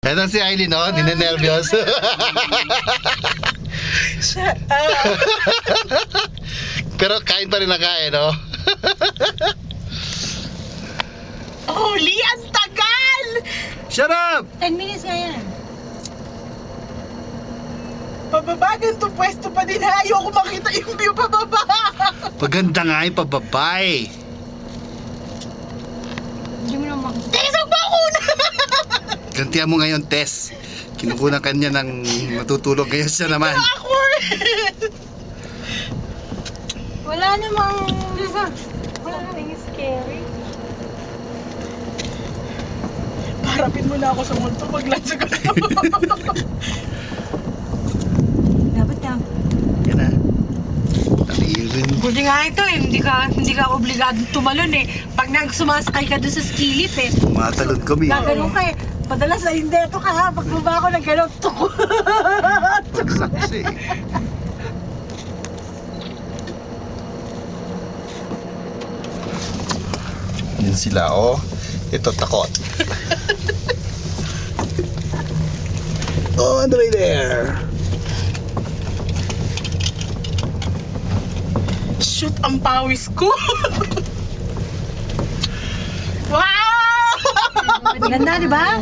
Eto si Aileen, no? Ninenervyos. Shut up. Pero kain pa rin na kain, no? Holy, ang tagal! Shut up! 10 minutes nga yan. Pababa, ganito pwesto pa din. Ayoko makita yung view pababa. Paganda nga yung pababay. Hindi mo naman. Tesang ba ako na? Gantihan mo ngayon, Tess. Kinukunan kanya ng matutulog. Ngayon siya naman. Awkward. Wala namang, wala namang scary. Parapin mo na ako sa multo pag-lansa ko. Dapat na. Yan na. Alirin. Buti nga ito eh, hindi ka obligado tumalon eh. Pag sumasakay ka doon sa ski lift eh. Matalon kami. Gaganon ka eh. Padalas na hindi ito ka ha. Pag baba ako ng ganon, tuko. Pagsaksi. Yan sila, oh. Ito, takot. Oh, Andre there. Shoot, ang pawis ko. Wow! Ganda, di ba?